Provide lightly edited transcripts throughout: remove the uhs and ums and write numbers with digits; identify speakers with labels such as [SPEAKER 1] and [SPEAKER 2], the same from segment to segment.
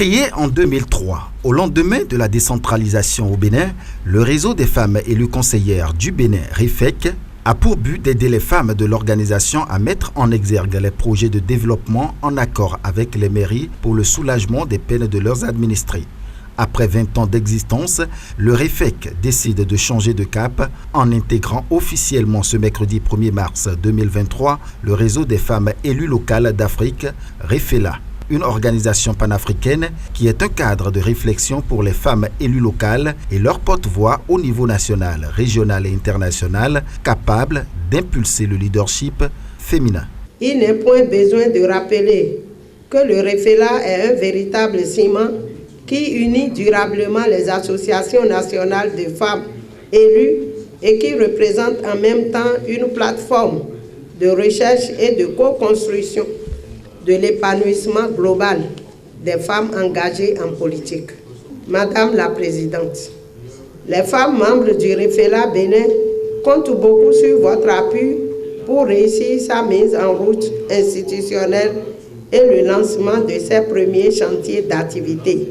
[SPEAKER 1] Créé en 2003, au lendemain de la décentralisation au Bénin, le réseau des femmes élues conseillères du Bénin, REFEC, a pour but d'aider les femmes de l'organisation à mettre en exergue les projets de développement en accord avec les mairies pour le soulagement des peines de leurs administrés. Après 20 ans d'existence, le REFEC décide de changer de cap en intégrant officiellement ce mercredi 1er mars 2023 le réseau des femmes élues locales d'Afrique, REFELA, une organisation panafricaine qui est un cadre de réflexion pour les femmes élues locales et leur porte-voix au niveau national, régional et international, capable d'impulser le leadership féminin.
[SPEAKER 2] Il n'est point besoin de rappeler que le REFELA est un véritable ciment qui unit durablement les associations nationales de femmes élues et qui représente en même temps une plateforme de recherche et de co-construction de l'épanouissement global des femmes engagées en politique. Madame la Présidente, les femmes membres du REFELA Bénin comptent beaucoup sur votre appui pour réussir sa mise en route institutionnelle et le lancement de ses premiers chantiers d'activité.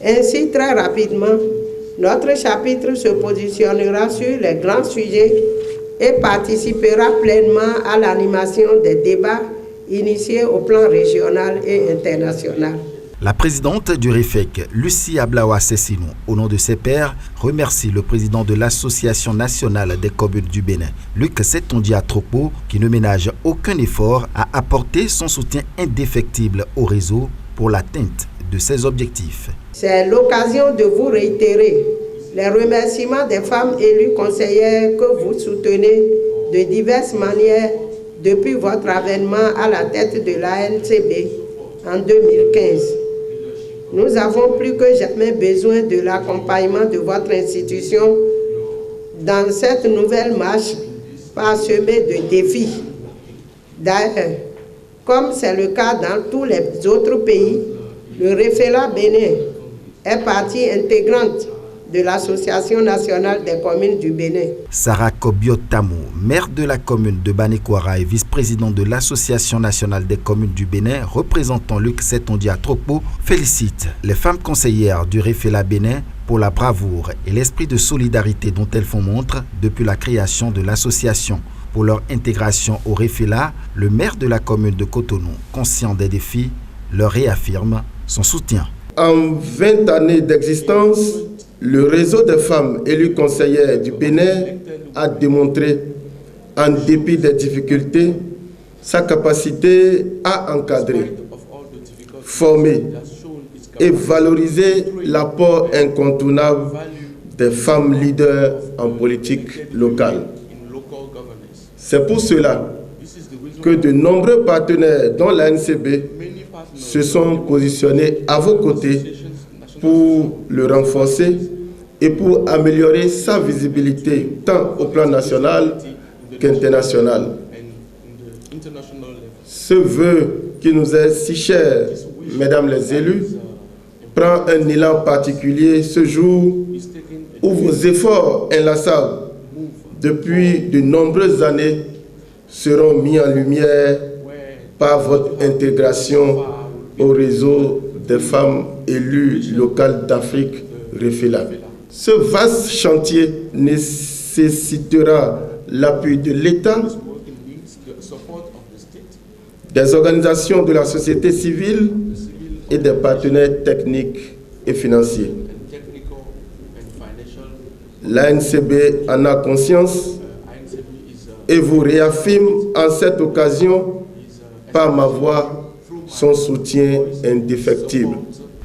[SPEAKER 2] Ainsi, très rapidement, notre chapitre se positionnera sur les grands sujets et participera pleinement à l'animation des débats initiés au plan régional et international.
[SPEAKER 1] La présidente du REFEC, Lucie Ablawa Sessinou, au nom de ses pairs, remercie le président de l'Association nationale des communes du Bénin, Luc Setondia Tropo, qui ne ménage aucun effort à apporter son soutien indéfectible au réseau pour l'atteinte de ses objectifs.
[SPEAKER 2] C'est l'occasion de vous réitérer les remerciements des femmes élues conseillères que vous soutenez de diverses manières depuis votre avènement à la tête de l'ANCB en 2015. Nous avons plus que jamais besoin de l'accompagnement de votre institution dans cette nouvelle marche parsemée de défis. D'ailleurs, comme c'est le cas dans tous les autres pays, le REFELA Bénin est partie intégrante de l'Association nationale des communes du Bénin.
[SPEAKER 1] Sarah Kobiotamou, maire de la commune de Banekwara et vice-présidente de l'Association nationale des communes du Bénin, représentant Luc Setondia Tropo, félicite les femmes conseillères du REFELA Bénin pour la bravoure et l'esprit de solidarité dont elles font montre depuis la création de l'association. Pour leur intégration au REFELA, le maire de la commune de Cotonou, conscient des défis, leur réaffirme son soutien.
[SPEAKER 3] En 20 années d'existence, le réseau des femmes élues conseillères du Bénin a démontré, en dépit des difficultés, sa capacité à encadrer, former et valoriser l'apport incontournable des femmes leaders en politique locale. C'est pour cela que de nombreux partenaires, dont l'ANCB, se sont positionnés à vos côtés pour le renforcer et pour améliorer sa visibilité tant au plan national qu'international. Ce vœu qui nous est si cher, mesdames les élues, prend un élan particulier ce jour où vos efforts inlassables depuis de nombreuses années seront mis en lumière par votre intégration au réseau des femmes élues locales d'Afrique, REFELA. Ce vaste chantier nécessitera l'appui de l'État, des organisations de la société civile et des partenaires techniques et financiers. L'ANCB en a conscience et vous réaffirme en cette occasion par ma voix son soutien indéfectible.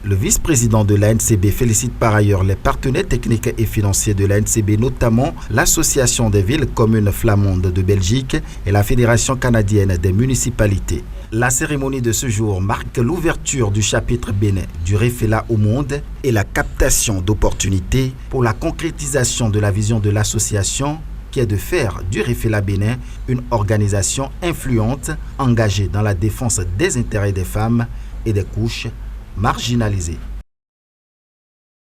[SPEAKER 1] Le vice-président de l'ANCB félicite par ailleurs les partenaires techniques et financiers de l'ANCB, notamment l'Association des villes communes flamandes de Belgique et la Fédération canadienne des municipalités. La cérémonie de ce jour marque l'ouverture du chapitre Bénin du REFELA au monde et la captation d'opportunités pour la concrétisation de la vision de l'association qui est de faire du REFELA Bénin une organisation influente engagée dans la défense des intérêts des femmes et des couches marginalisées.